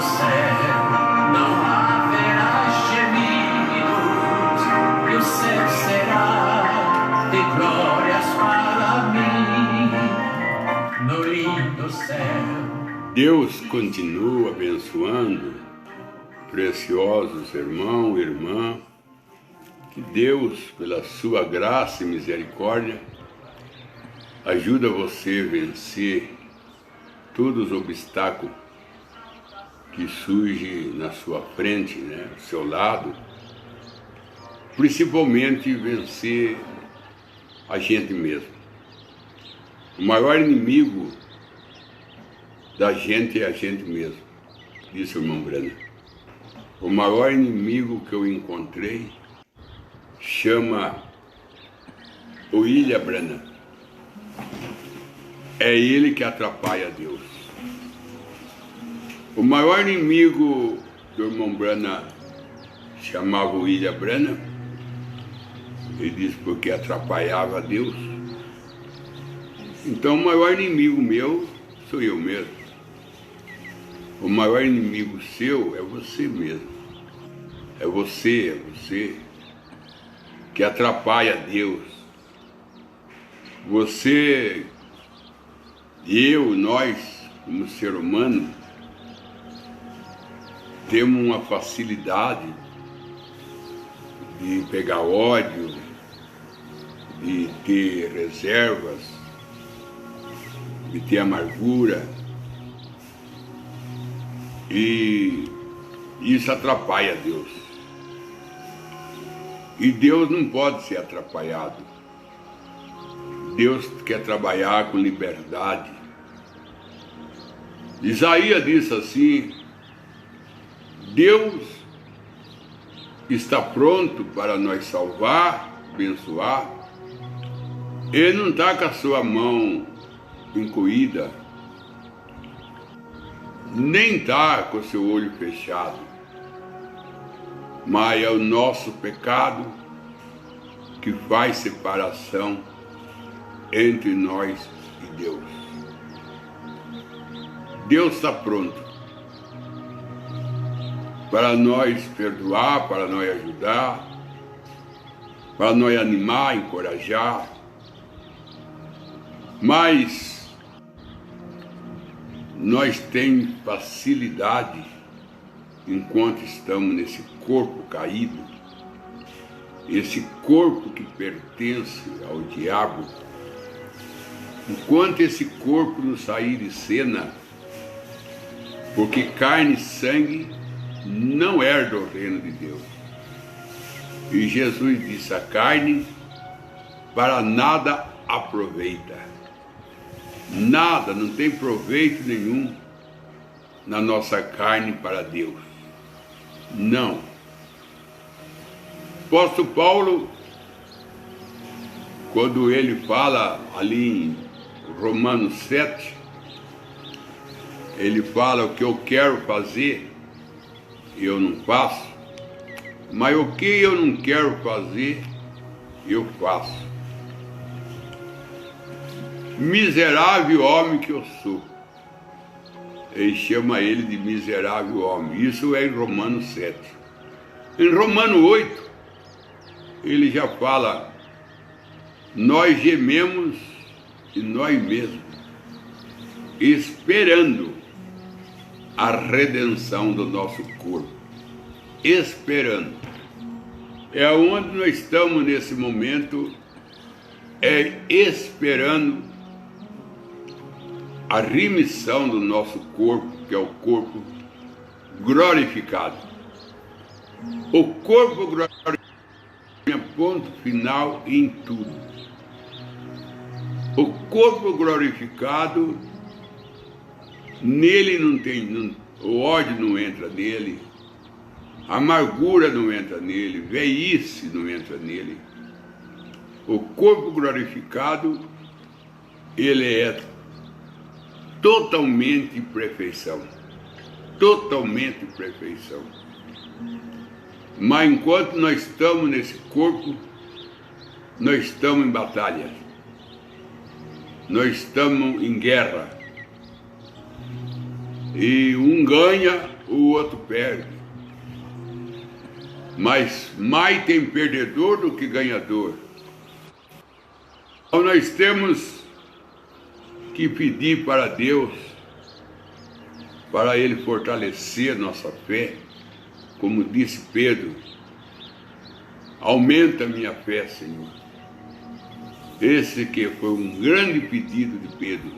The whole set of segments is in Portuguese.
céu não haverá gemidos, e o céu será de glórias para mim, no lindo céu. Deus continua abençoando preciosos irmãos e irmãs. Que Deus, pela sua graça e misericórdia, ajuda você a vencer todos os obstáculos que surgem na sua frente, ao seu lado. Principalmente vencer a gente mesmo. O maior inimigo da gente é a gente mesmo, disse o irmão Branham. O maior inimigo que eu encontrei chama William Branham. É ele que atrapalha Deus. O maior inimigo do irmão Branham chamava William Branham. Ele disse porque atrapalhava Deus. Então o maior inimigo meu sou eu mesmo. O maior inimigo seu é você mesmo. É você que atrapalha Deus. Você, eu, nós, como ser humano, temos uma facilidade de pegar ódio, de ter reservas, de ter amargura, e isso atrapalha Deus. E Deus não pode ser atrapalhado. Deus quer trabalhar com liberdade. Isaías disse assim: Deus está pronto para nos salvar, abençoar. Ele não está com a sua mão encolhida, nem está com o seu olho fechado. Mas é o nosso pecado que faz separação entre nós e Deus. Deus está pronto para nós perdoar, para nós ajudar, para nós animar, encorajar. Mas nós temos facilidade, enquanto estamos nesse corpo caído, esse corpo que pertence ao diabo, enquanto esse corpo não sair de cena, porque carne e sangue não herdam o reino de Deus. E Jesus disse: a carne para nada aproveita. Nada, não tem proveito nenhum na nossa carne para Deus. Não. O apóstolo Paulo, quando ele fala ali em Romanos 7, ele fala: o que eu quero fazer, eu não faço, mas o que eu não quero fazer, eu faço. Miserável homem que eu sou. Ele chama ele de miserável homem. Isso é em Romanos 7. Em Romanos 8, ele já fala: nós gememos em nós mesmos, esperando a redenção do nosso corpo. Esperando. É onde nós estamos nesse momento, é esperando a remissão do nosso corpo, que é o corpo glorificado. O corpo glorificado é ponto final em tudo. O corpo glorificado, nele não tem, o ódio não entra nele, a amargura não entra nele, velhice não entra nele. O corpo glorificado, ele é totalmente perfeição. Totalmente perfeição. Mas enquanto nós estamos nesse corpo, nós estamos em batalha. Nós estamos em guerra. E um ganha o outro perde. Mas mais tem perdedor do que ganhador. Então nós temos que pedir para Deus, para Ele fortalecer nossa fé, como disse Pedro: aumenta a minha fé, Senhor. Esse que foi um grande pedido de Pedro: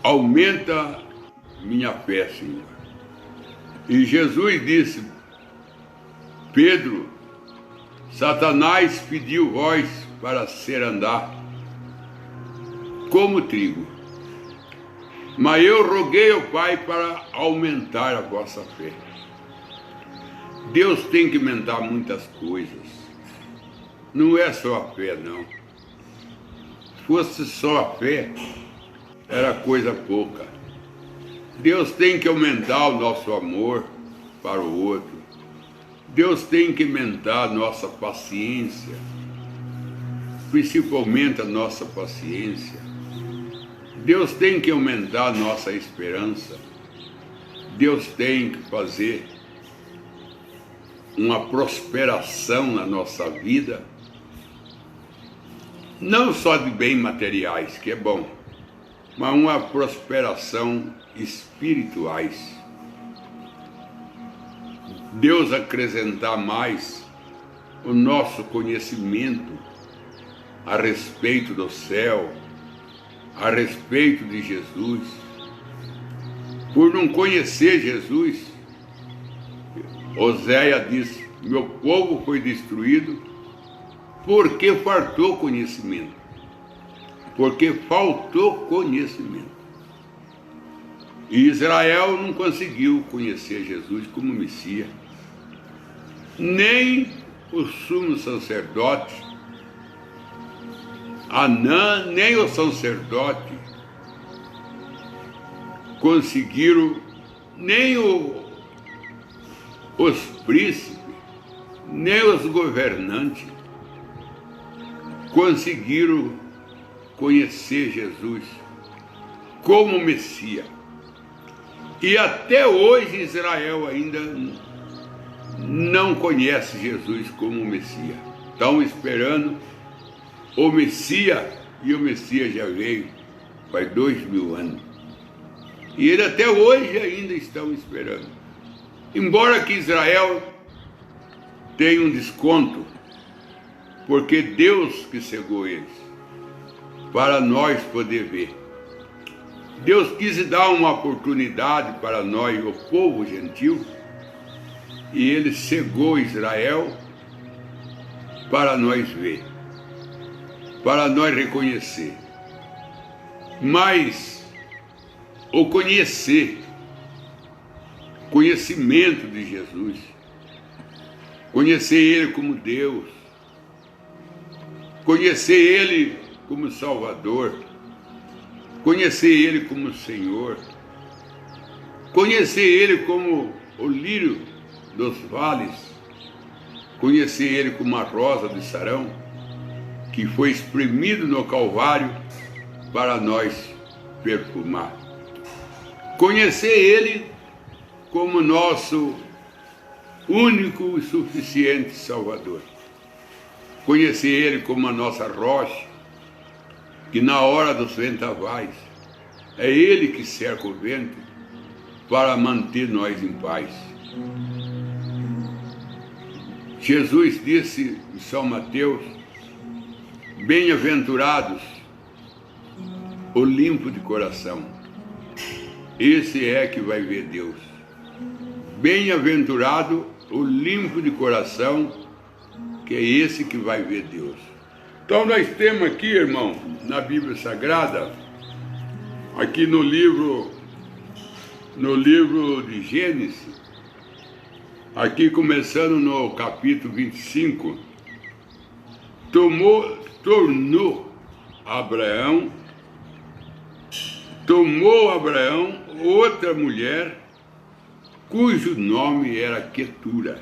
aumenta minha fé, Senhor. E Jesus disse: Pedro, Satanás pediu vós para ser andar como trigo, mas eu roguei ao Pai para aumentar a vossa fé. Deus tem que aumentar muitas coisas, não é só a fé, não. Se fosse só a fé, era coisa pouca. Deus tem que aumentar o nosso amor para o outro. Deus tem que aumentar a nossa paciência, principalmente a nossa paciência. Deus tem que aumentar a nossa esperança. Deus tem que fazer uma prosperação na nossa vida, não só de bens materiais, que é bom, mas uma prosperação espirituais. Deus acrescentar mais o nosso conhecimento a respeito do céu, a respeito de Jesus. Por não conhecer Jesus, Oséias diz: meu povo foi destruído porque faltou conhecimento. Porque faltou conhecimento. E Israel não conseguiu conhecer Jesus como Messias. Nem o sumo sacerdote, Anã, nem o sacerdote conseguiram, nem os príncipes, nem os governantes conseguiram conhecer Jesus como Messias. E até hoje Israel ainda não conhece Jesus como Messias. Estão esperando o Messias, e o Messias já veio faz 2000 anos. E eles até hoje ainda estão esperando. Embora que Israel tenha um desconto, porque Deus que cegou eles, para nós poder ver. Deus quis dar uma oportunidade para nós, o povo gentil, e Ele cegou Israel para nós ver, para nós reconhecer. Mas o conhecimento de Jesus, conhecer Ele como Deus, conhecer Ele como Salvador, conhecer Ele como Senhor, conhecer Ele como o lírio dos vales, conhecer Ele como a rosa de Sarão, que foi espremido no Calvário para nós perfumar. Conhecer Ele como nosso único e suficiente Salvador. Conhecer Ele como a nossa rocha, que na hora dos vendavais é Ele que cerca o vento para manter nós em paz. Jesus disse em São Mateus: bem-aventurados o limpo de coração, esse é que vai ver Deus. Bem-aventurado o limpo de coração, que é esse que vai ver Deus. Então nós temos aqui, irmão, na Bíblia Sagrada, aqui no livro de Gênesis, aqui começando no capítulo 25, tomou Abraão outra mulher, cujo nome era Quetura,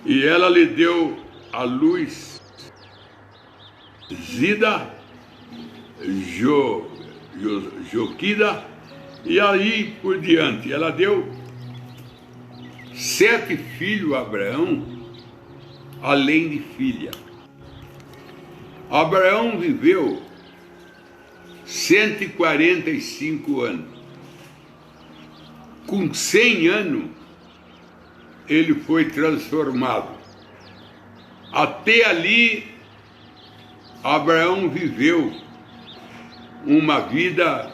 e ela lhe deu à luz Zida, Joquida E aí por diante, ela deu 7 filhos a Abraão, além de filha. Abraão viveu 145 anos. Com 100 anos, ele foi transformado. Até ali, Abraão viveu uma vida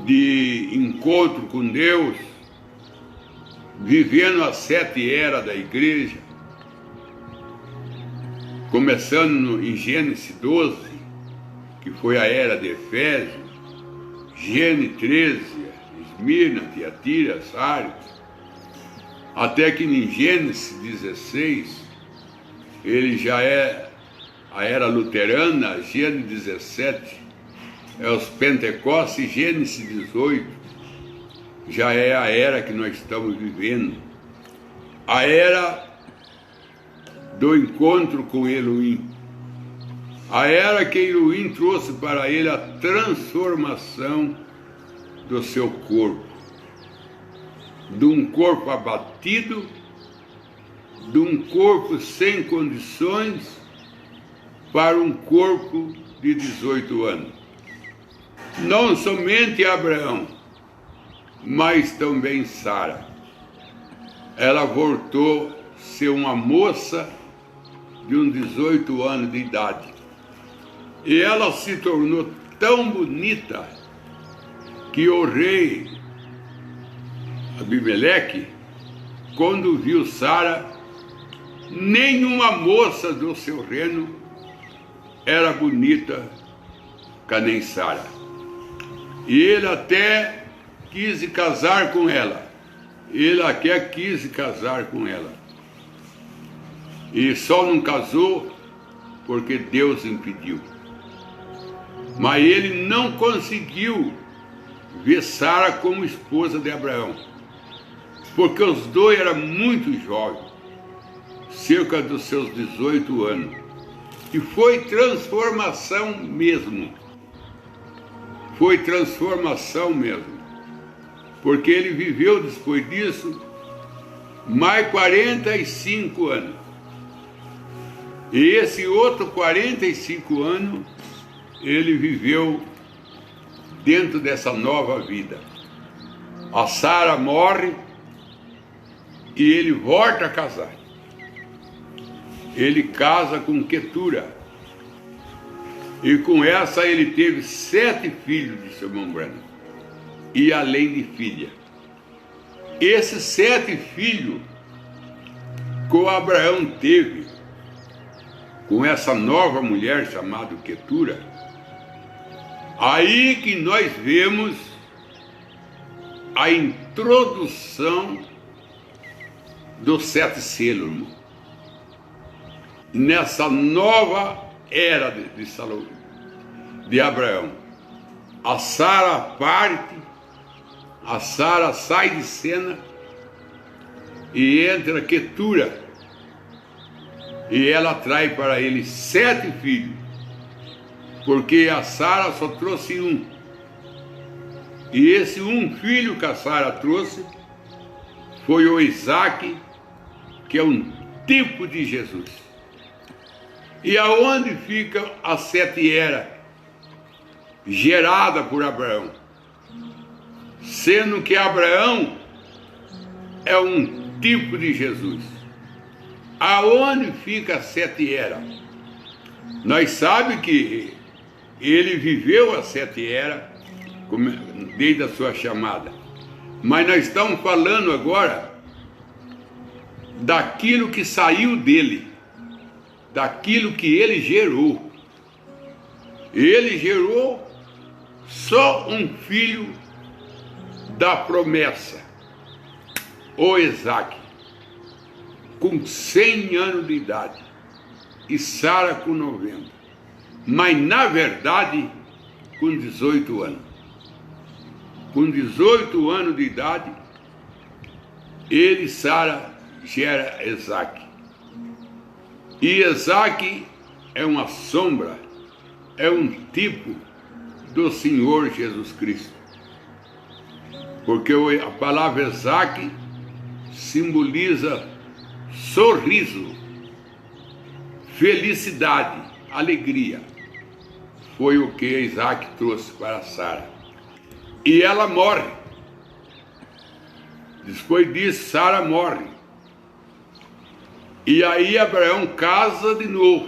de encontro com Deus, vivendo as 7 eras da igreja, começando em Gênesis 12, que foi a era de Efésios, Gênesis 13, Esmirna, Tiatira, Sardes, até que em Gênesis 16, ele já é a era luterana, Gênesis 17, é os Pentecostes, Gênesis 18, já é a era que nós estamos vivendo, a era do encontro com Elohim, a era que Elohim trouxe para ele a transformação do seu corpo, de um corpo abatido, de um corpo sem condições, para um corpo de 18 anos. Não somente Abraão, mas também Sara. Ela voltou a ser uma moça de uns 18 anos de idade. E ela se tornou tão bonita que o rei Abimeleque, quando viu Sara, nenhuma moça do seu reino era bonita que nem Sara. E ele até quis casar com ela. Ele até quis casar com ela. E só não casou porque Deus impediu. Mas ele não conseguiu ver Sara como esposa de Abraão, porque os dois eram muito jovens, cerca dos seus 18 anos. E foi transformação mesmo. Foi transformação mesmo. Porque ele viveu depois disso mais 45 anos. E esse outro 45 anos, ele viveu dentro dessa nova vida. A Sara morre e ele volta a casar. Ele casa com Quetura. E com essa ele teve 7 filhos de seu irmão Branham. E além de filha. Esses 7 filhos que o Abraão teve com essa nova mulher chamada Quetura, aí que nós vemos a introdução dos 7 selos, irmão. Nessa nova era de Abraão. A Sara parte, a Sara sai de cena e entra Quetura. E ela traz para ele 7 filhos, porque a Sara só trouxe um. E esse um filho que a Sara trouxe foi o Isaac, que é um tipo de Jesus. E aonde fica a 7 eras gerada por Abraão? Sendo que Abraão é um tipo de Jesus. Aonde fica a 7 eras? Nós sabemos que ele viveu as 7 eras desde a sua chamada. Mas nós estamos falando agora daquilo que saiu dele, daquilo que ele gerou. Ele gerou só um filho da promessa, o Isaac, com 100 anos de idade, e Sara com 90, mas na verdade com 18 anos. Com 18 anos de idade, ele e Sara gera Isaac. E Isaac é uma sombra, é um tipo do Senhor Jesus Cristo. porque a palavra Isaac simboliza sorriso, felicidade, alegria. Foi o que Isaac trouxe para Sara. E ela morre. Depois disso, Sara morre. E aí Abraão casa de novo.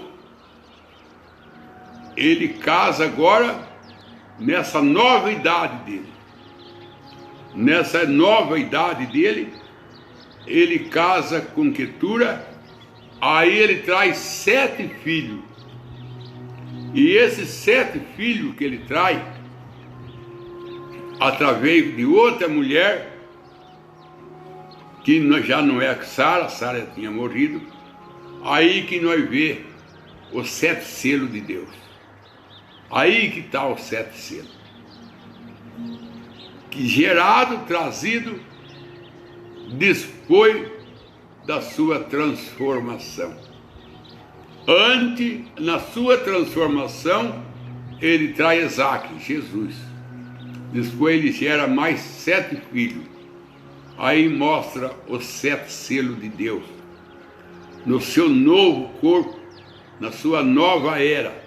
Ele casa agora nessa nova idade dele. Nessa nova idade dele, ele casa com Quetura. Aí ele traz 7 filhos. E esses 7 filhos que ele traz, através de outra mulher, que já não é Sara, Sara tinha morrido, aí que nós vê os 7 selos de Deus. Aí que está os 7 selos. Que gerado, trazido, depois da sua transformação. Antes, na sua transformação, ele traz Isaac, Jesus. Depois ele gera mais 7 filhos. Aí mostra os 7 selos de Deus. No seu novo corpo, na sua nova era,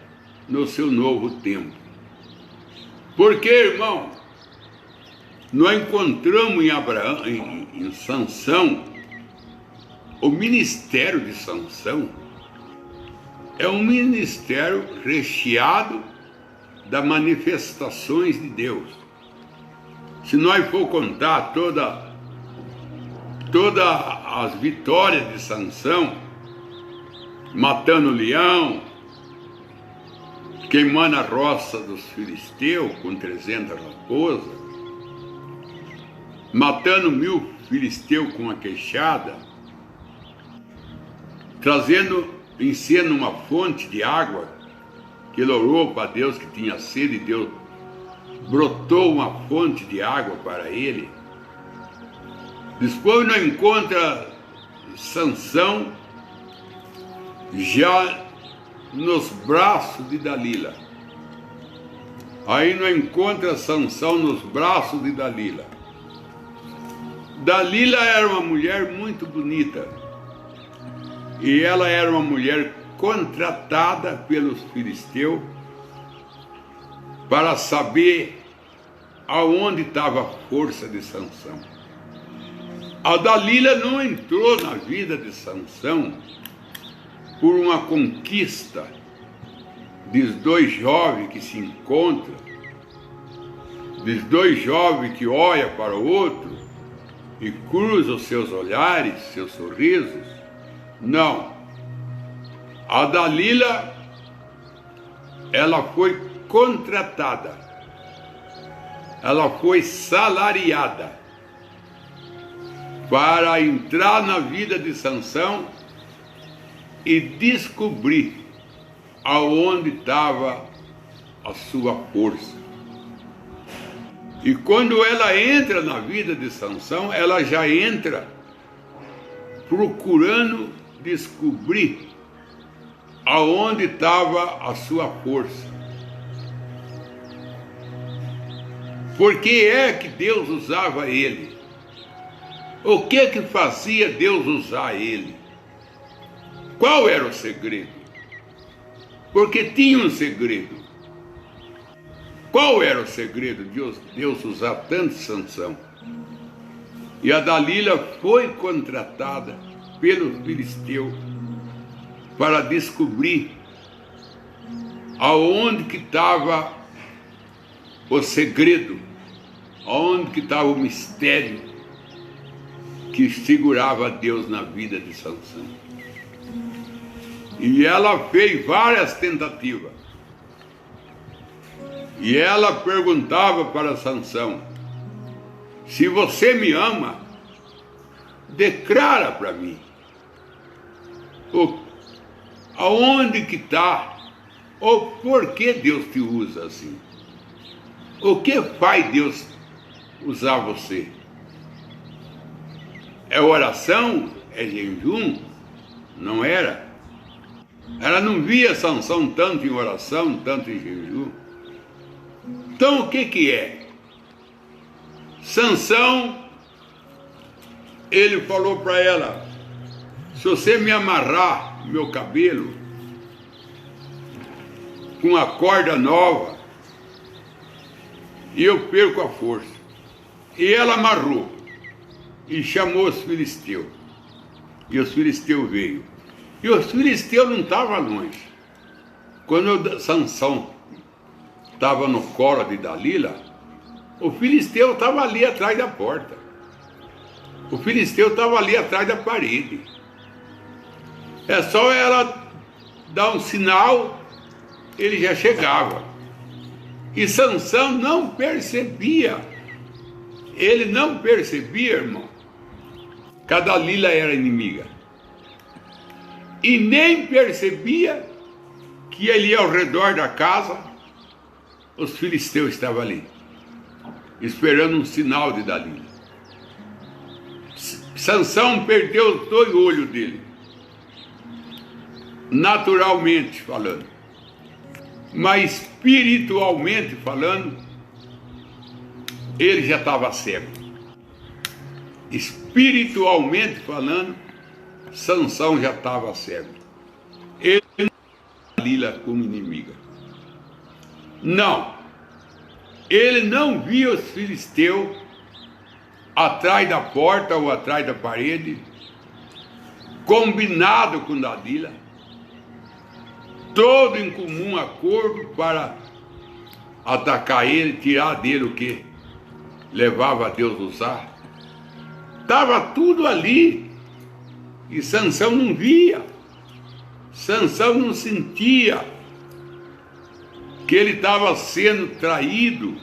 no seu novo tempo. Porque, irmão, nós encontramos em Abraão, em Sansão, o ministério de Sansão é um ministério recheado das manifestações de Deus. Se nós for contar todas as vitórias de Sansão, matando o leão, queimando a roça dos filisteus com 300 raposas, matando 1000 filisteus com a queixada, trazendo em cena uma fonte de água, que ele orou para Deus que tinha sede, e Deus brotou uma fonte de água para ele. Depois nós encontramos Sansão já nos braços de Dalila. Aí nós encontramos Sansão nos braços de Dalila. Dalila era uma mulher muito bonita. E ela era uma mulher contratada pelos filisteus para saber aonde estava a força de Sansão. A Dalila não entrou na vida de Sansão por uma conquista dos 2 jovens que se encontram, dos 2 jovens que olham para o outro e cruzam seus olhares, seus sorrisos. Não. A Dalila, ela foi contratada, ela foi salariada para entrar na vida de Sansão e descobrir aonde estava a sua força. E quando ela entra na vida de Sansão, ela já entra procurando descobrir aonde estava a sua força. Por que é que Deus usava ele? O que fazia Deus usar ele? Qual era o segredo? Porque tinha um segredo. Qual era o segredo de Deus usar tanto Sansão? E a Dalila foi contratada pelo filisteu para descobrir aonde que estava o segredo, aonde que estava o mistério que segurava Deus na vida de Sansão. E ela fez várias tentativas. E ela perguntava para Sansão: se você me ama, declara para mim aonde que está, ou por que Deus te usa assim? O que faz Deus usar você? É oração? É jejum? Não era. Ela não via Sansão tanto em oração, tanto em jejum. Então o que é? Sansão, ele falou para ela: se você me amarrar meu cabelo com uma corda nova, eu perco a força. E ela amarrou e chamou os filisteus. E os filisteus veio. E os filisteus não estavam longe. Quando Sansão estava no colo de Dalila, o filisteu estava ali atrás da porta. O filisteu estava ali atrás da parede. É só ela dar um sinal, ele já chegava. E Sansão não percebia. Ele não percebia, irmão, que a Dalila era inimiga. E nem percebia que ali ao redor da casa, os filisteus estavam ali, esperando um sinal de Dalila. Sansão perdeu os 2 olhos dele, naturalmente falando. Mas espiritualmente falando, ele já estava cego. Espiritualmente falando, Sansão já estava cego. Ele não via Dalila como inimiga. Não. Ele não via os filisteus atrás da porta ou atrás da parede, combinado com Dalila, todo em comum acordo para atacar ele, tirar dele o que levava a Deus usar. Estava tudo ali. E Sansão não via. Sansão não sentia que ele estava sendo traído.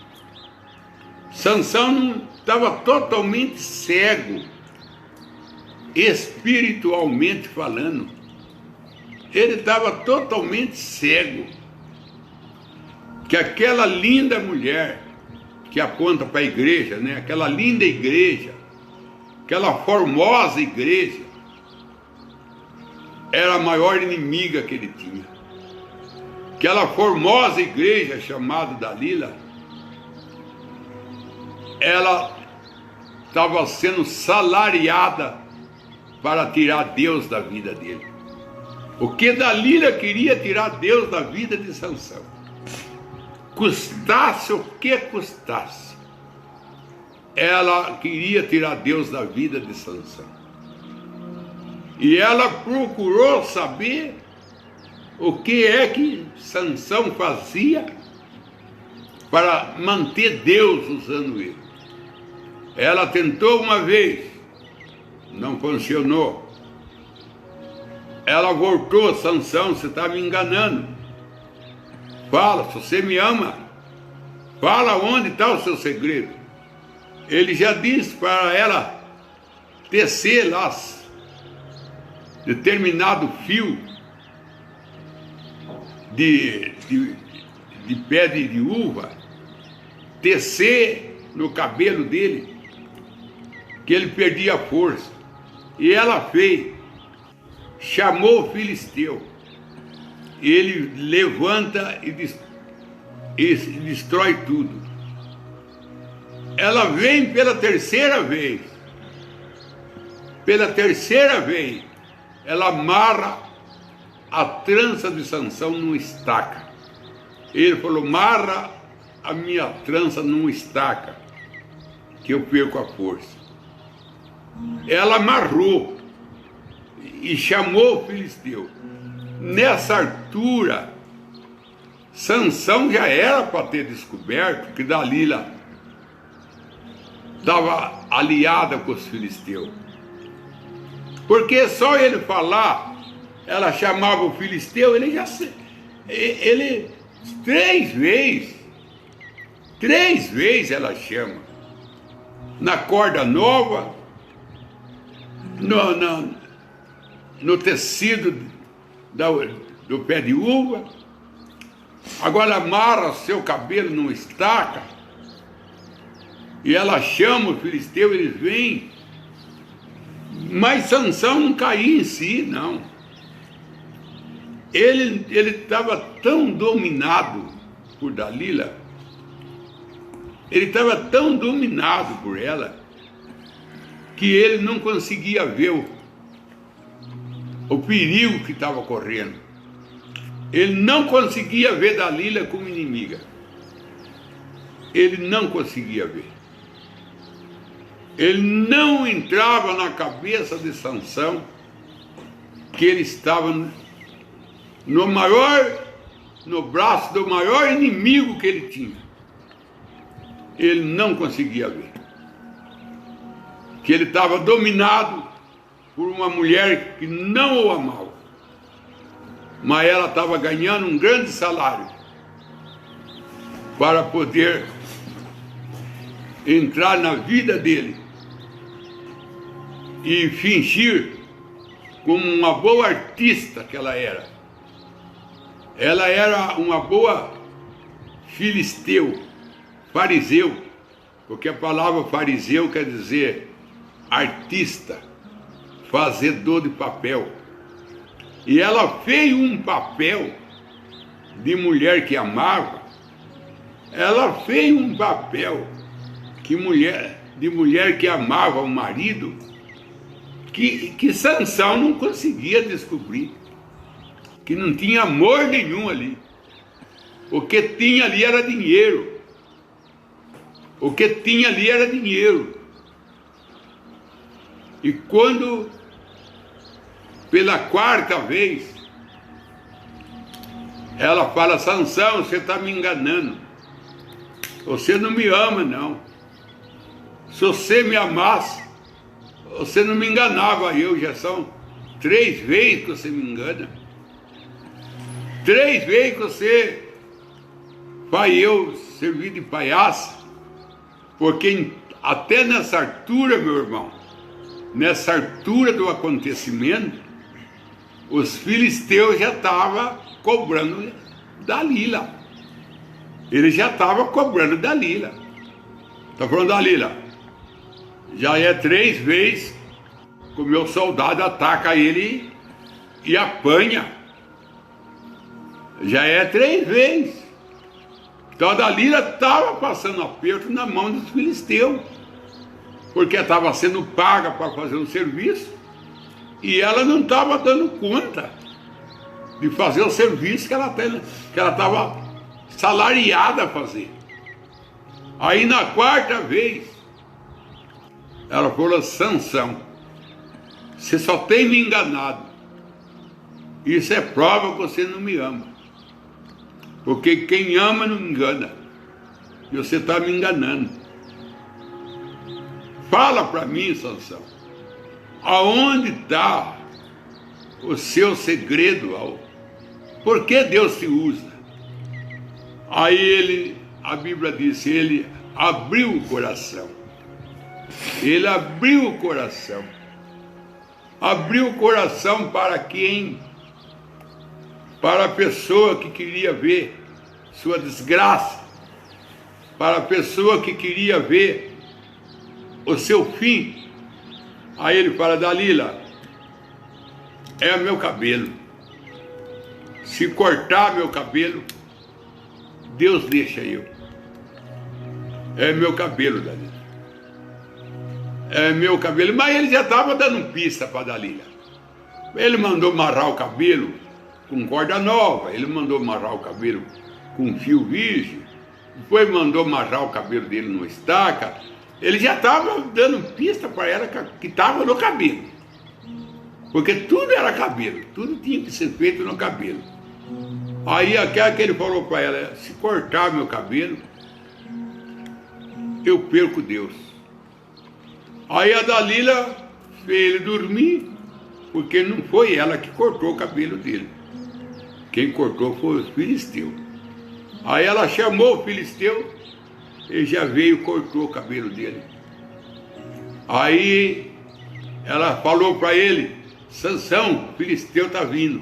Sansão não estava totalmente cego, espiritualmente falando. Ele estava totalmente cego. Que aquela linda mulher que aponta para a igreja, né? Aquela linda igreja, aquela formosa igreja, era a maior inimiga que ele tinha. Aquela formosa igreja chamada Dalila, ela estava sendo salariada para tirar Deus da vida dele. O que Dalila queria tirar Deus da vida de Sansão, custasse o que custasse, ela queria tirar Deus da vida de Sansão. E ela procurou saber o que é que Sansão fazia para manter Deus usando ele. Ela tentou uma vez, não funcionou. Ela voltou: Sansão, você está me enganando. Fala, se você me ama, fala onde está o seu segredo. Ele já disse para ela tecer lá determinado fio de pé de uva, tecer no cabelo dele, que ele perdia a força. E ela fez, chamou o filisteu. Ele levanta e destrói tudo. Ela vem pela terceira vez. Pela terceira vez, ela amarra a trança de Sansão numa estaca. Ele falou: amarra a minha trança numa estaca, que eu perco a força. Ela amarrou e chamou o filisteu. Nessa altura, Sansão já era para ter descoberto que Dalila estava aliada com os filisteus. Porque só ele falar, ela chamava o filisteu, ele 3 vezes ela chama. Na corda nova, no tecido do pé de uva, agora amarra seu cabelo numa estaca, e ela chama o filisteu, eles vêm. Mas Sansão não caía em si, não. Ele estava tão dominado por Dalila Ele estava tão dominado por ela que ele não conseguia ver o perigo que estava correndo. Ele não conseguia ver Dalila como inimiga. Ele não conseguia ver. Ele não entrava na cabeça de Sansão que ele estava no braço do maior inimigo que ele tinha. Ele não conseguia ver que ele estava dominado por uma mulher que não o amava, mas ela estava ganhando um grande salário para poder entrar na vida dele e fingir como uma boa artista que ela era. Ela era uma boa fariseu, porque a palavra fariseu quer dizer artista, fazedor de papel. E ela fez um papel de mulher que amava. Ela fez um papel de mulher que amava o marido, que Sansão não conseguia descobrir, que não tinha amor nenhum ali. O que tinha ali era dinheiro. O que tinha ali era dinheiro. E quando, pela quarta vez, ela fala: Sansão, você está me enganando. Você não me ama, não. Se você me amasse, você não me enganava. Já são 3 vezes que você me engana. 3 vezes que você faz eu servir de palhaço. Porque até nessa altura, meu irmão, nessa altura do acontecimento, os filisteus já estavam cobrando Dalila. Ele já estava cobrando Dalila. Está falando: Dalila, já é 3 vezes que o meu soldado ataca ele e apanha. Já é 3 vezes. Então a Dalila estava passando aperto na mão dos filisteus, porque estava sendo paga para fazer um serviço e ela não estava dando conta de fazer o serviço que ela estava salariada a fazer. Aí na quarta vez ela falou: Sansão, você só tem me enganado. Isso é prova que você não me ama. Porque quem ama não engana. E você está me enganando. Fala para mim, Sansão, aonde está o seu segredo? Por que Deus te usa? Aí a Bíblia diz, ele abriu o coração. Ele abriu o coração. Abriu o coração para quem? Para a pessoa que queria ver sua desgraça, para a pessoa que queria ver o seu fim. Aí ele fala: Dalila, é meu cabelo. Se cortar meu cabelo, Deus deixa eu. É meu cabelo, Dalila. É meu cabelo. Mas ele já estava dando pista para Dalila. Ele mandou amarrar o cabelo com corda nova, ele mandou amarrar o cabelo com fio virgem, depois mandou amarrar o cabelo dele numa estaca. Ele já estava dando pista para ela que estava no cabelo, porque tudo era cabelo, tudo tinha que ser feito no cabelo. Aí aquela que ele falou para ela: se cortar meu cabelo, eu perco Deus. Aí a Dalila fez ele dormir, porque não foi ela que cortou o cabelo dele. Quem cortou foi os filisteus. Aí ela chamou o filisteu, ele já veio e cortou o cabelo dele. Aí ela falou para ele: Sansão, o filisteu está vindo.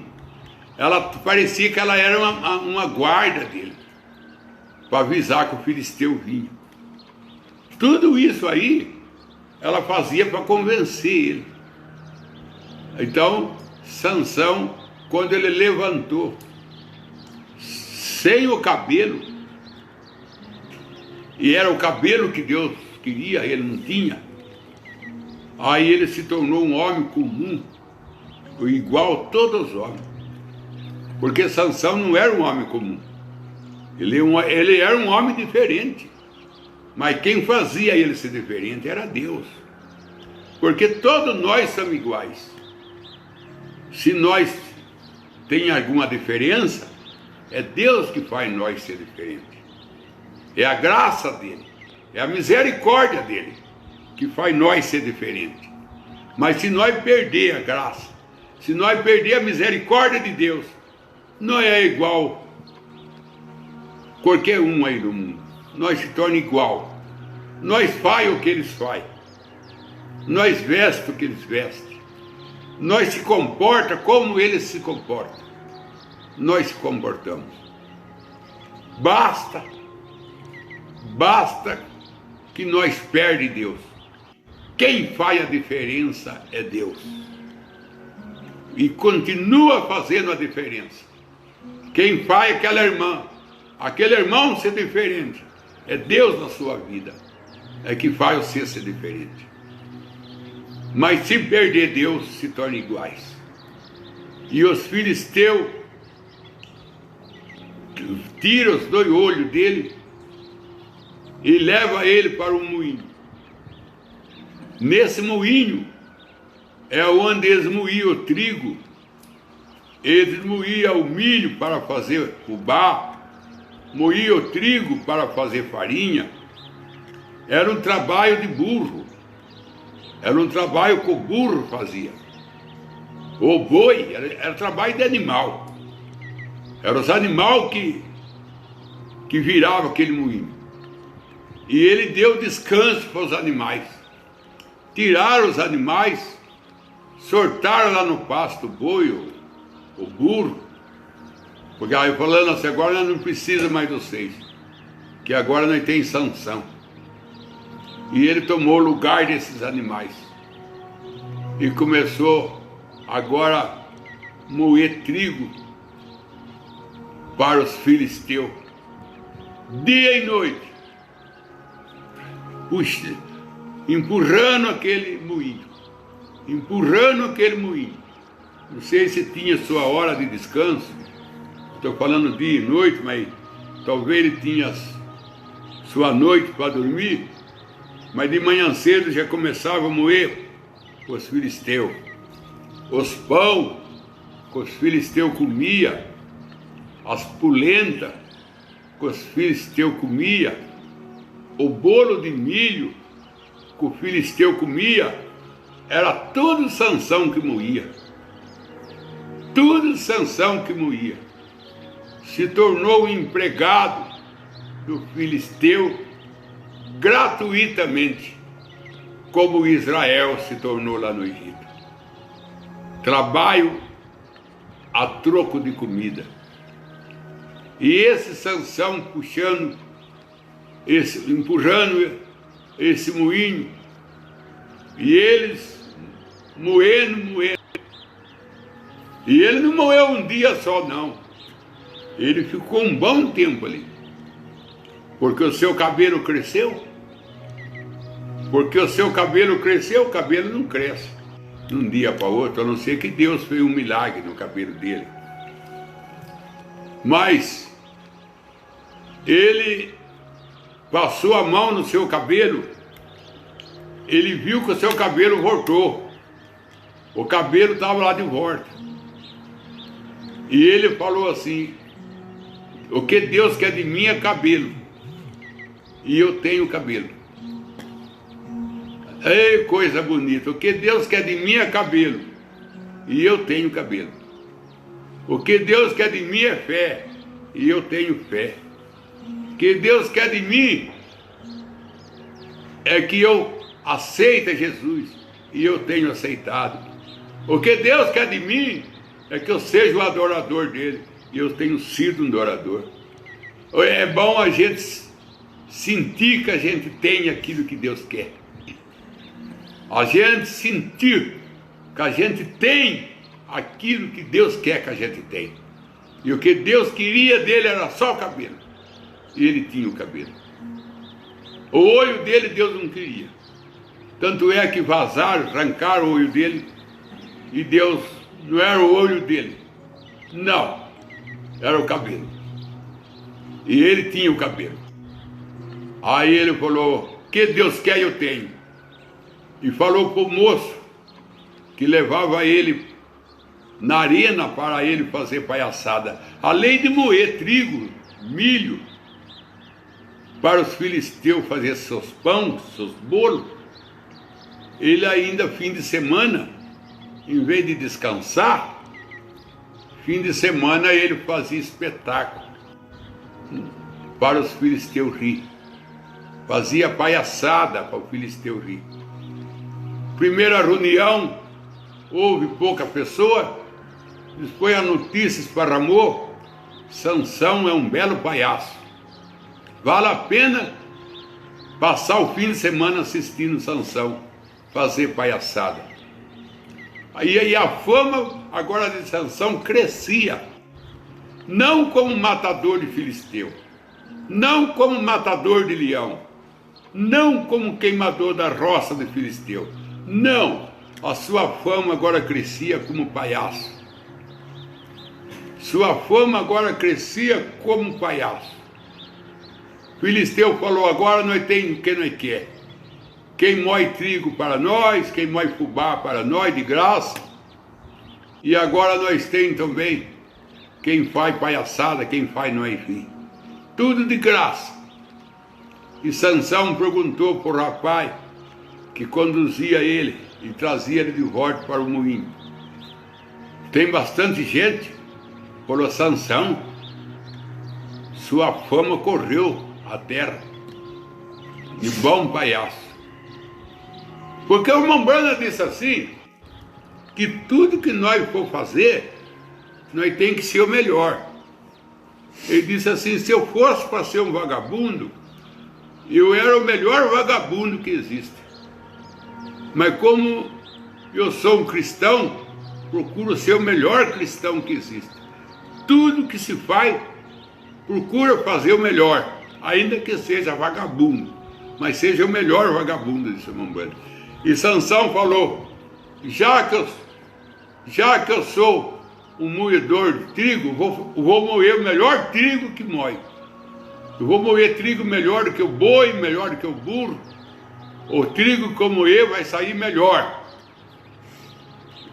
Ela parecia que ela era uma guarda dele, para avisar que o filisteu vinha. Tudo isso aí ela fazia para convencer ele. Então Sansão, quando ele levantou sem o cabelo, e era o cabelo que Deus queria, ele não tinha. Aí ele se tornou um homem comum, igual a todos os homens. Porque Sansão não era um homem comum. Ele era um homem diferente. Mas quem fazia ele ser diferente era Deus. Porque todos nós somos iguais. Se nós tem alguma diferença, é Deus que faz nós ser diferentes. É a graça dele, é a misericórdia dele que faz nós ser diferentes. Mas se nós perder a graça, se nós perder a misericórdia de Deus, não é igual qualquer um aí do mundo. Nós se torna igual. Nós faz o que eles fazem. Nós vestimos o que eles vestem. Nós se comporta como eles se comportam. Nós se comportamos. Basta que nós perde Deus. Quem faz a diferença é Deus. E continua fazendo a diferença. Quem faz aquele irmão ser diferente, é Deus na sua vida. É que faz você ser diferente. Mas se perder Deus, se torna iguais. E os filisteus tiram os 2 olhos dele e leva ele para um moinho. Nesse moinho é onde eles moíam o trigo, eles moíam o milho para fazer fubá, moíam o trigo para fazer farinha. Era um trabalho de burro, era um trabalho que o burro fazia. O boi era trabalho de animal, eram os animais que viravam aquele moinho. E ele deu descanso para os animais. Tiraram os animais, sortaram lá no pasto o boi, o burro, porque aí falando assim, agora nós não precisa mais de vocês, que agora nós temos Sansão. E ele tomou o lugar desses animais e começou agora a moer trigo para os filisteus, dia e noite, empurrando aquele moinho. Não sei se tinha sua hora de descanso, estou falando dia e noite, mas talvez ele tinha sua noite para dormir, mas de manhã cedo já começava a moer os filisteus. Os pão que os filisteus comiam, as polentas que os filisteus comiam, o bolo de milho que o filisteu comia, era tudo Sansão que moía. Tudo Sansão que moía. Se tornou um empregado do filisteu gratuitamente, como Israel se tornou lá no Egito. Trabalho a troco de comida. E esse Sansão empurrando esse moinho, e eles moendo. E ele não moeu um dia só, não. Ele ficou um bom tempo ali. Porque o seu cabelo cresceu. Porque o seu cabelo cresceu, o cabelo não cresce de um dia para outro, a não ser que Deus fez um milagre no cabelo dele. Mas ele passou a mão no seu cabelo, ele viu que o seu cabelo voltou. O cabelo estava lá de volta. E ele falou assim: o que Deus quer de mim é cabelo. E eu tenho cabelo. Ei, coisa bonita. O que Deus quer de mim é cabelo. E eu tenho cabelo. O que Deus quer de mim é fé. E eu tenho fé. O que Deus quer de mim é que eu aceite Jesus. E eu tenho aceitado. O que Deus quer de mim é que eu seja o adorador dele. E eu tenho sido um adorador. É bom a gente sentir que a gente tem aquilo que Deus quer. A gente sentir que a gente tem aquilo que Deus quer que a gente tenha. E o que Deus queria dele era só o cabelo. E ele tinha o cabelo. O olho dele Deus não queria. Tanto é que vazaram, arrancaram o olho dele, e Deus não era o olho dele. Não, era o cabelo. E ele tinha o cabelo. Aí ele falou, o que Deus quer eu tenho. E falou para o moço que levava ele na arena para ele fazer palhaçada. Além de moer trigo, milho, para os filisteus fazer seus pães, seus bolos, ele ainda fim de semana, em vez de descansar, fim de semana ele fazia espetáculo para os filisteus rir. Fazia palhaçada para o filisteu rir. Primeira reunião, houve pouca pessoa, depois a notícia esparramou, Sansão é um belo palhaço. Vale a pena passar o fim de semana assistindo Sansão fazer palhaçada. Aí a fama agora de Sansão crescia, não como matador de filisteu, não como matador de leão, não como queimador da roça de filisteu, não, a sua fama agora crescia como palhaço. Sua fama agora crescia como palhaço. Filisteu falou, agora nós temos o que nós quer. Quem moe trigo para nós, quem moe fubá para nós de graça. E agora nós temos também quem faz palhaçada, quem faz nós rir. Tudo de graça. E Sansão perguntou para o rapaz que conduzia ele e trazia ele de volta para o moinho. Tem bastante gente? Falou, Sansão, sua fama correu a terra de bom palhaço. Porque o irmão Brana disse assim, que tudo que nós for fazer, nós tem que ser o melhor. Ele disse assim, se eu fosse para ser um vagabundo, eu era o melhor vagabundo que existe. Mas como eu sou um cristão, procuro ser o melhor cristão que existe. Tudo que se faz, procura fazer o melhor, ainda que seja vagabundo, mas seja o melhor vagabundo, disse o irmão Brana. E Sansão falou, já que eu sou um moedor de trigo, vou moer o melhor trigo que moe. Eu vou moer trigo melhor do que o boi, melhor do que o burro. O trigo que eu moer vai sair melhor.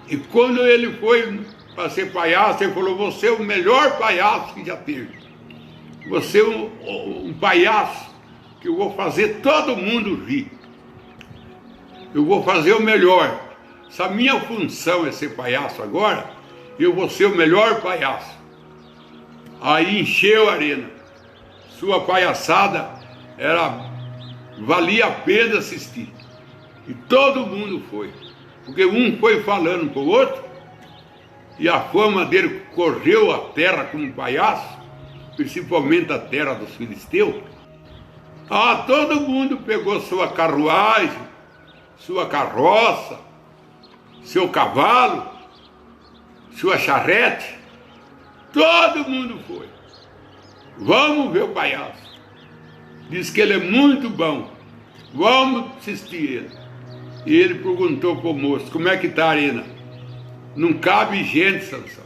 E quando ele foi para ser palhaço, ele falou, você é o melhor palhaço que já teve. Você é um palhaço que eu vou fazer todo mundo rir. Eu vou fazer o melhor. Se a minha função é ser palhaço agora, eu vou ser o melhor palhaço. Aí encheu a arena. Sua palhaçada valia a pena assistir. E todo mundo foi. Porque um foi falando para o outro, e a fama dele correu a terra como palhaço, principalmente a terra dos filisteus. Todo mundo pegou sua carruagem, sua carroça, seu cavalo, sua charrete, todo mundo foi. Vamos ver o palhaço. Diz que ele é muito bom. Vamos assistir ele. E ele perguntou para o moço, como é que está a arena? Não cabe gente, Sansão.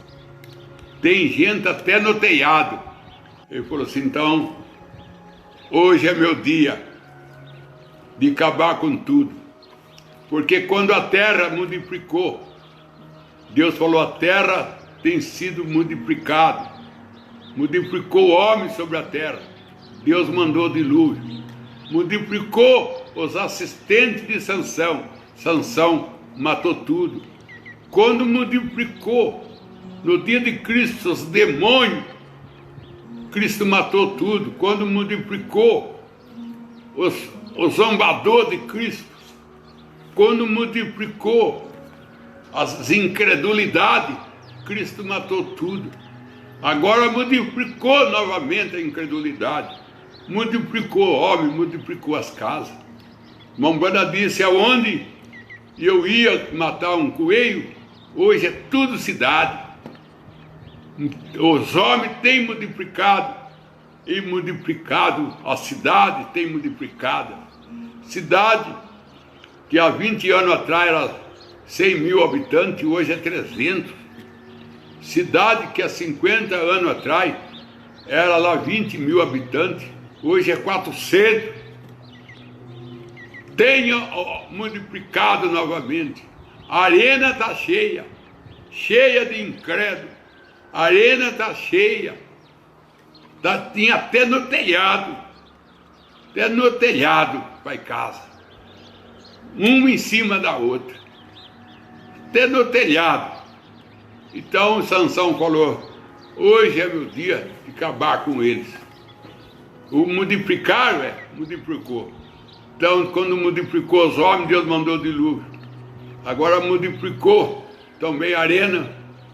Tem gente até no telhado. Ele falou assim, então, hoje é meu dia de acabar com tudo. Porque quando a terra multiplicou, Deus falou, a terra tem sido multiplicada. Multiplicou o homem sobre a terra. Deus mandou dilúvio. Multiplicou os assistentes de Sansão. Sansão matou tudo. Quando multiplicou, no dia de Cristo, os demônios, Cristo matou tudo. Quando multiplicou os zombadores de Cristo, quando multiplicou as incredulidades, Cristo matou tudo. Agora multiplicou novamente a incredulidade, multiplicou o homem, multiplicou as casas. Irmão Brana disse, aonde eu ia matar um coelho, hoje é tudo cidade. Os homens têm multiplicado e multiplicado, a cidade tem multiplicado. Cidade que há 20 anos atrás era 100 mil habitantes, hoje é 300. Cidade que há 50 anos atrás era lá 20 mil habitantes, hoje é 400. Tenha multiplicado novamente. A arena está cheia, cheia de incrédulos. A arena está cheia. Tinha até no telhado. Até no telhado vai casa. Uma em cima da outra. Até no telhado. Então Sansão falou, hoje é meu dia de acabar com eles. O multiplicar, multiplicou. Então, quando multiplicou os homens, Deus mandou dilúvio. Agora multiplicou também a arena,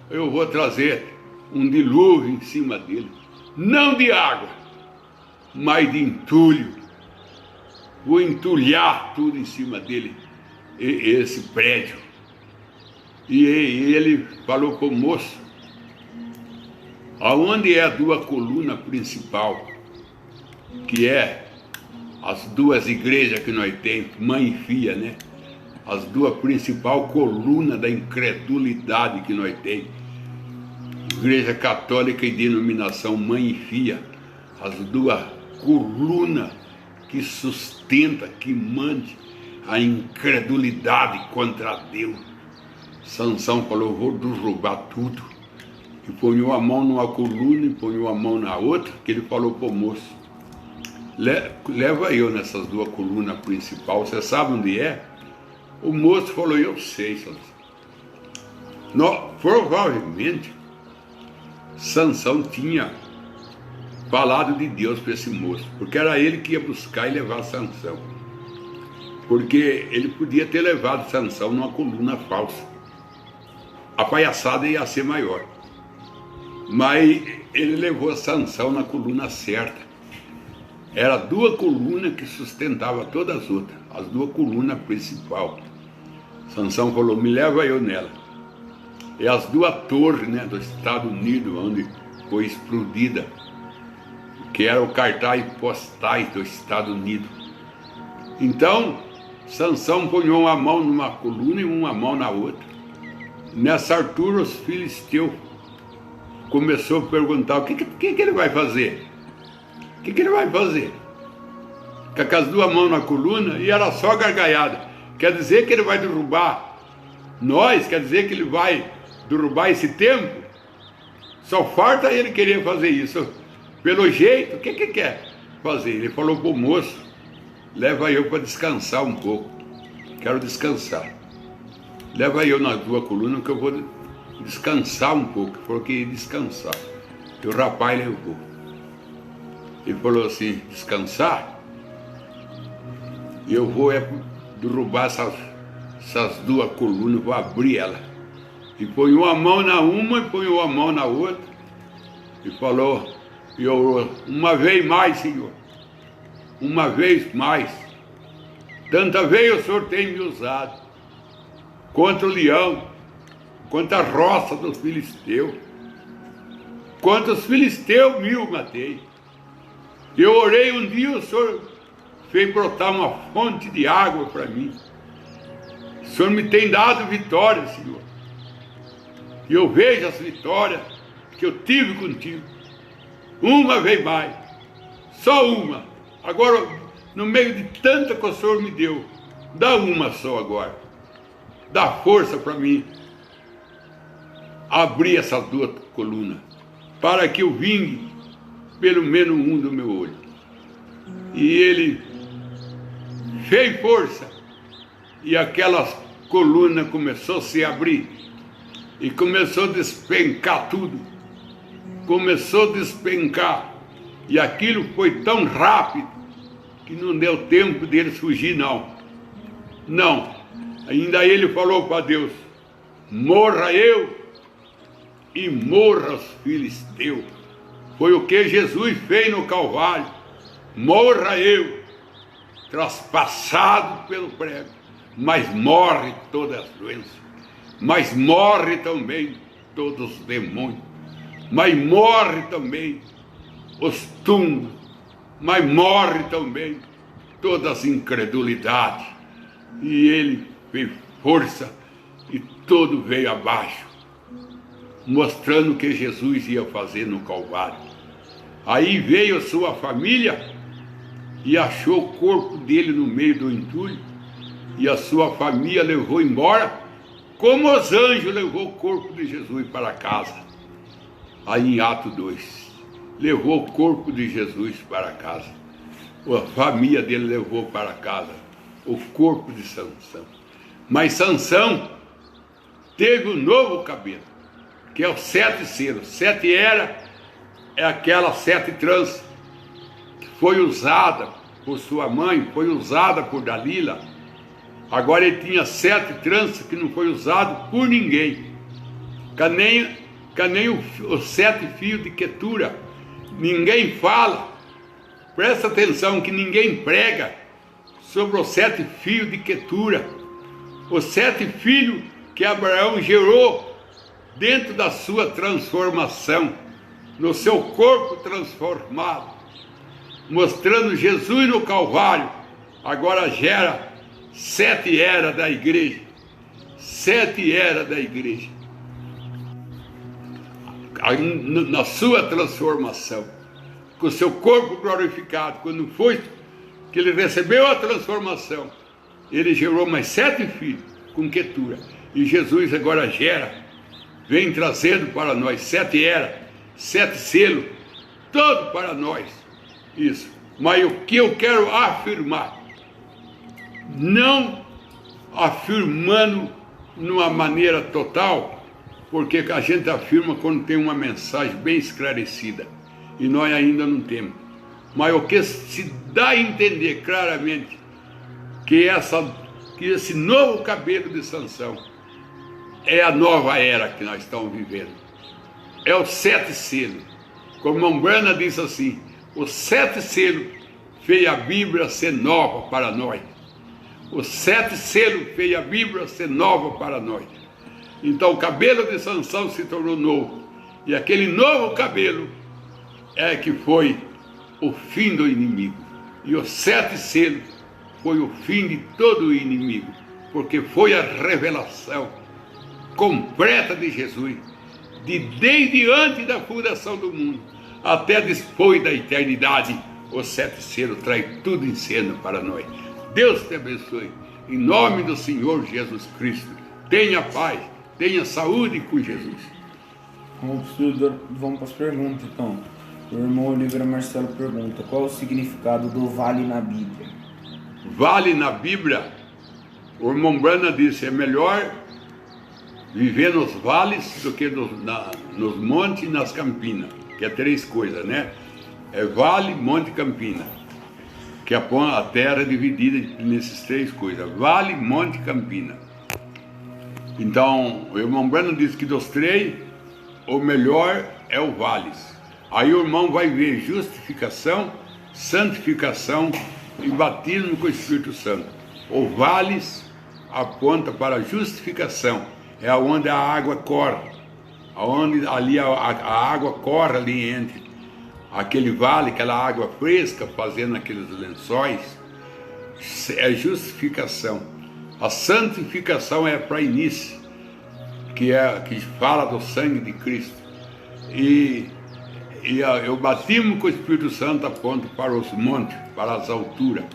eu vou trazer um dilúvio em cima dele. Não de água, mas de entulho. Vou entulhar tudo em cima dele, esse prédio. E ele falou para o moço, aonde é a tua coluna principal, que é as duas igrejas que nós temos, mãe e filha, né? As duas principais colunas da incredulidade que nós temos. Igreja Católica e denominação mãe e filha. As duas colunas que sustenta, que mande a incredulidade contra Deus. Sansão falou, vou derrubar tudo. E ponhou a mão numa coluna e ponhou a mão na outra, que ele falou para o moço, leva eu nessas duas colunas principais, você sabe onde é? O moço falou, eu sei, Sansão. Provavelmente, Sansão tinha falado de Deus para esse moço, porque era ele que ia buscar e levar Sansão. Porque ele podia ter levado Sansão numa coluna falsa. A palhaçada ia ser maior. Mas ele levou Sansão na coluna certa. Era duas colunas que sustentavam todas as outras, as duas colunas principais. Sansão falou, me leva eu nela. É as duas torres, né, dos Estados Unidos, onde foi explodida, que era o cartaz postais dos Estados Unidos. Então, Sansão ponhou uma mão numa coluna e uma mão na outra. Nessa altura, os filisteus começou a perguntar, o que ele vai fazer? O que ele vai fazer? Com as duas mãos na coluna, e era só gargalhada. Quer dizer que ele vai derrubar nós? Quer dizer que ele vai derrubar esse templo? Só falta ele querer fazer isso. Pelo jeito, o que quer fazer? Ele falou para o moço, leva eu para descansar um pouco. Quero descansar. Leva eu nas duas colunas que eu vou descansar um pouco. Ele falou que ia descansar. E o rapaz levou. Ele falou assim, descansar? Eu vou derrubar essas duas colunas, vou abrir ela. E põe uma mão na uma e põe uma mão na outra. E falou, uma vez mais, Senhor. Uma vez mais. Tanta vez o Senhor tem me usado. Contra o leão. Contra a roça dos filisteus. Contra os filisteus 1000 matei. Eu orei um dia, o Senhor fez brotar uma fonte de água para mim. O Senhor me tem dado vitória, Senhor. E eu vejo as vitórias que eu tive contigo. Uma vez mais. Só uma. Agora, no meio de tanta que o Senhor me deu, dá uma só agora. Dá força para mim abrir essas duas colunas, para que eu vingue pelo menos um do meu olho. E ele fez força, e aquelas colunas começou a se abrir, e começou a despencar tudo, começou a despencar, e aquilo foi tão rápido, que não deu tempo deles fugir, não, ainda ele falou para Deus, morra eu, e morra os filisteus. Foi o que Jesus fez no Calvário. Morra eu, traspassado pelo prego, mas morre todas as doenças, mas morre também todos os demônios, mas morre também os túmulos, mas morre também todas as incredulidades. E ele fez força e tudo veio abaixo, mostrando o que Jesus ia fazer no Calvário. Aí veio a sua família e achou o corpo dele no meio do entulho, e a sua família levou embora, como os anjos levou o corpo de Jesus para casa. Aí em Atos 2, levou o corpo de Jesus para casa. A família dele levou para casa o corpo de Sansão. Mas Sansão teve um novo cabelo, que é os 7 selos. 7 era aquela 7 tranças que foi usada por sua mãe, foi usada por Dalila. Agora ele tinha 7 tranças que não foi usado por ninguém. Que nem os 7 fios de Quetura. Ninguém fala. Presta atenção que ninguém prega sobre os 7 fios de Quetura. Os 7 filhos que Abraão gerou dentro da sua transformação, no seu corpo transformado, mostrando Jesus no Calvário. Agora gera 7 eras da igreja. 7 eras da igreja. Na sua transformação, com o seu corpo glorificado, quando foi que ele recebeu a transformação, ele gerou mais 7 filhos com Quetura. E Jesus agora gera, vem trazendo para nós 7 eras, 7 selos, todo para nós. Isso. Mas o que eu quero afirmar, não afirmando numa maneira total, porque a gente afirma quando tem uma mensagem bem esclarecida, e nós ainda não temos. Mas o que se dá a entender claramente, que esse novo cabelo de Sansão é a nova era que nós estamos vivendo. É os 7 selos. Como Mombrana diz assim, os 7 selos fez a Bíblia ser nova para nós. Os 7 selos fez a Bíblia ser nova para nós. Então o cabelo de Sansão se tornou novo. E aquele novo cabelo é que foi o fim do inimigo. E os 7 selos foi o fim de todo o inimigo. Porque foi a revelação completa de Jesus. Desde antes da fundação do mundo até depois da eternidade, os 7 selos traz tudo em cena para nós. Deus te abençoe. Em nome do Senhor Jesus Cristo. Tenha paz. Tenha saúde com Jesus. Vamos para as perguntas, então. O irmão Oliveira Marcelo pergunta: qual é o significado do vale na Bíblia? Vale na Bíblia, o irmão Brana disse, é melhor viver nos vales do que nos montes e nas campinas, que é 3 coisas, né? É vale, monte e campina, que a terra é dividida nesses 3 coisas, vale, monte e campina. Então, o irmão Brana disse que dos 3, o melhor é o vales. Aí o irmão vai ver justificação, santificação e batismo com o Espírito Santo. O vales aponta para a justificação, é onde a água corre, aonde ali a água corre ali entre aquele vale, aquela água fresca, fazendo aqueles lençóis, é justificação. A santificação é para início, que fala do sangue de Cristo. E o batismo com o Espírito Santo aponta para os montes, para as alturas.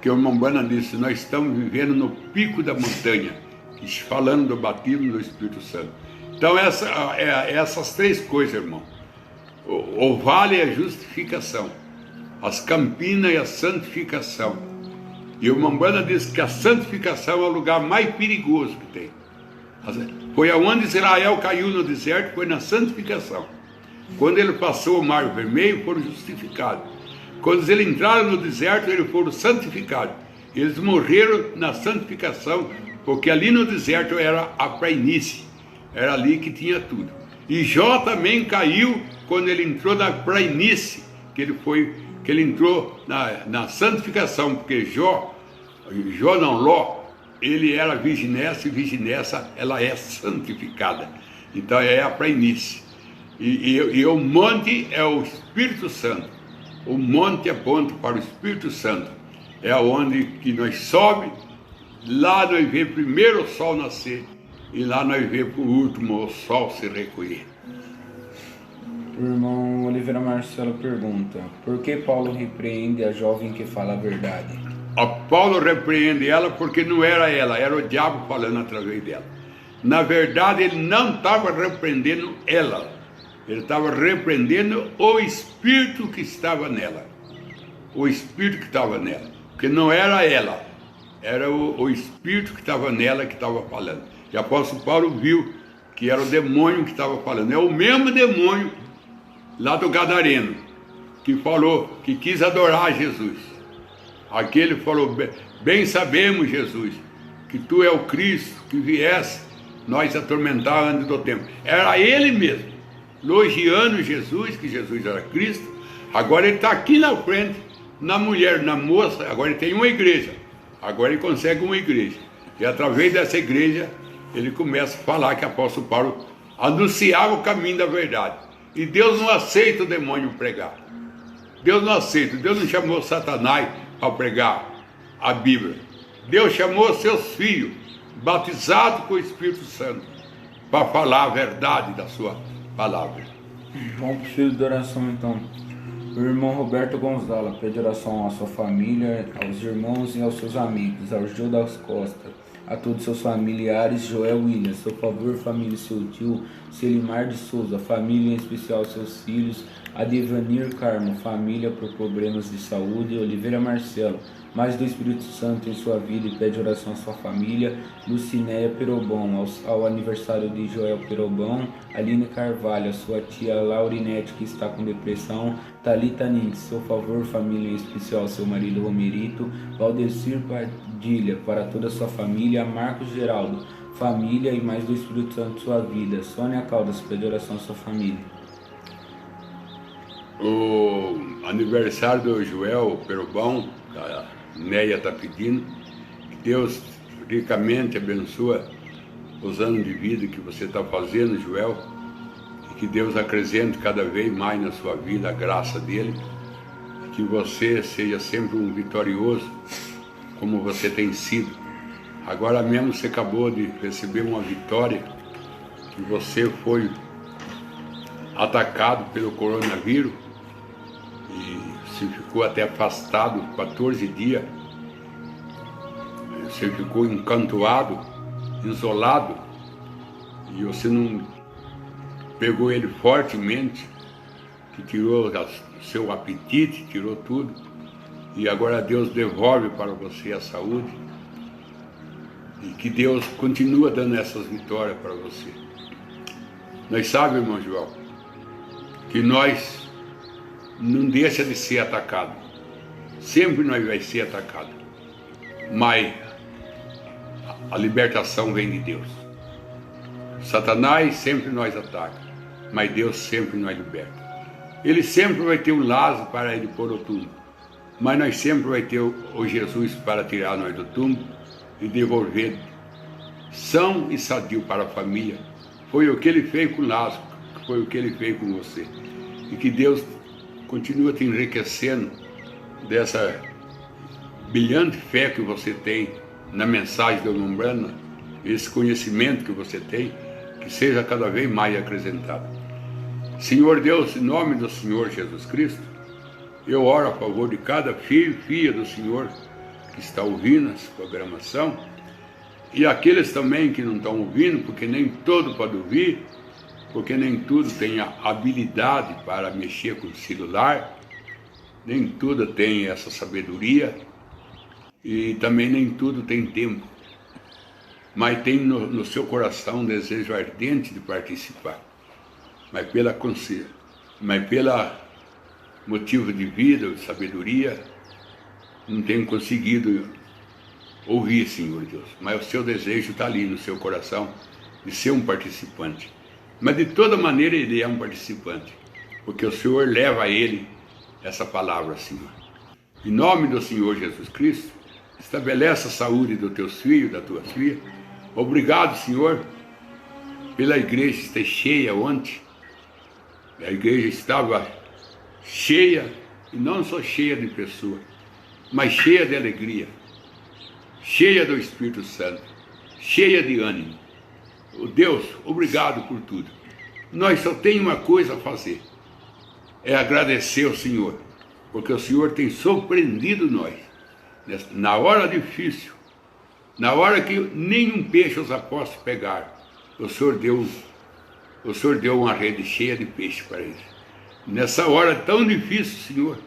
Que o irmão Bana disse, nós estamos vivendo no pico da montanha, falando do batismo do Espírito Santo. Então essas 3 coisas, irmão. O vale é a justificação, as campinas é a santificação. E o irmão Bana disse que a santificação é o lugar mais perigoso que tem. Foi aonde Israel caiu no deserto, foi na santificação. Quando ele passou o Mar Vermelho, foram justificados. Quando eles entraram no deserto, eles foram santificados. Eles morreram na santificação, porque ali no deserto era a planície, era ali que tinha tudo. E Jó também caiu quando ele entrou na planície, que ele entrou na santificação, porque Ló, ele era virginessa, e virginessa, ela é santificada. Então é a planície. E o monte é o Espírito Santo. O monte aponta para o Espírito Santo. É onde que nós sobe, lá nós vemos primeiro o sol nascer, e lá nós vemos por último o sol se recolher. O irmão Oliveira Marcelo pergunta: por que Paulo repreende a jovem que fala a verdade? A Paulo repreende ela porque não era ela, era o diabo falando através dela. Na verdade, ele não estava repreendendo ela, ele estava repreendendo o espírito que estava nela. O espírito que estava nela, porque não era ela, era o espírito que estava nela que estava falando. E o apóstolo Paulo viu que era o demônio que estava falando. É o mesmo demônio lá do Gadareno que falou, que quis adorar Jesus. Aquele falou: bem sabemos, Jesus, que tu é o Cristo, que viesse nós atormentar antes do tempo. Era ele mesmo, elogiando Jesus, que Jesus era Cristo. Agora ele está aqui na frente, na mulher, na moça. Agora ele tem uma igreja, agora ele consegue uma igreja, e através dessa igreja ele começa a falar que o apóstolo Paulo anunciava o caminho da verdade. E Deus não aceita o demônio pregar. Deus não aceita. Deus não chamou Satanás para pregar a Bíblia. Deus chamou seus filhos, batizados com o Espírito Santo, para falar a verdade da sua palavra. Vamos para o filho de oração então. O irmão Roberto Gonzalo pede oração à sua família, aos irmãos e aos seus amigos, ao Gil das Costa, a todos seus familiares, Joel Williams, seu favor, família, seu tio, Selimar de Souza, família, em especial seus filhos, Adevanir Carmo, família por problemas de saúde, Oliveira Marcelo, mais do Espírito Santo em sua vida e pede oração à sua família, Lucinéia Perobão, ao aniversário de Joel Perobão, Aline Carvalho, a sua tia Laurinete que está com depressão, Thalita Nins, seu favor, família, em especial seu marido Romerito, Valdecir Padilha, para toda a sua família, Marcos Geraldo, família e mais do Espírito Santo em sua vida, Sônia Caldas, pede oração à sua família. O aniversário do Joel Perobão, a Neia está pedindo que Deus ricamente abençoe os anos de vida que você está fazendo, Joel, e que Deus acrescente cada vez mais na sua vida a graça dele, que você seja sempre um vitorioso como você tem sido. Agora mesmo você acabou de receber uma vitória, que você foi atacado pelo coronavírus e se ficou até afastado 14 dias. Você ficou encantoado, isolado, e você não pegou ele fortemente, que tirou seu apetite, tirou tudo, e agora Deus devolve para você a saúde, e que Deus continua dando essas vitórias para você. Nós sabemos, irmão João, que nós não deixa de ser atacado. Sempre nós vai ser atacado. Mas a libertação vem de Deus. Satanás sempre nós ataca, mas Deus sempre nos liberta. Ele sempre vai ter um laço para ele pôr o túmulo, mas nós sempre vai ter o Jesus para tirar nós do túmulo e devolver são e sadio para a família. Foi o que ele fez com Lázaro, foi o que ele fez com você. E que Deus continue te enriquecendo dessa brilhante fé que você tem na mensagem do Lombrana, esse conhecimento que você tem, que seja cada vez mais acrescentado. Senhor Deus, em nome do Senhor Jesus Cristo, eu oro a favor de cada filho e filha do Senhor que está ouvindo essa programação, e aqueles também que não estão ouvindo, porque nem todo pode ouvir, porque nem tudo tem a habilidade para mexer com o celular, nem tudo tem essa sabedoria, e também nem tudo tem tempo, mas tem no seu coração um desejo ardente de participar, mas pela consciência, mas pela motivo de vida, de sabedoria, não tem conseguido ouvir, Senhor Deus, mas o seu desejo está ali no seu coração de ser um participante. Mas de toda maneira ele é um participante, porque o Senhor leva a ele essa palavra, Senhor. Em nome do Senhor Jesus Cristo, estabelece a saúde dos teus filhos, das tuas filhas. Obrigado, Senhor, pela igreja estar cheia ontem, A igreja estava cheia, e não só cheia de pessoas, mas cheia de alegria, cheia do Espírito Santo, cheia de ânimo. Oh Deus, obrigado por tudo. Nós só temos uma coisa a fazer, é agradecer ao Senhor, porque o Senhor tem surpreendido nós, na hora difícil, na hora que nenhum peixe os apóstolos pegaram, o Senhor deu uma rede cheia de peixe para eles. Nessa hora tão difícil, Senhor,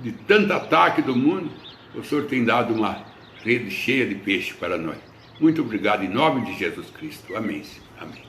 de tanto ataque do mundo, o Senhor tem dado uma rede cheia de peixe para nós. Muito obrigado, em nome de Jesus Cristo. Amém, Senhor. Amém.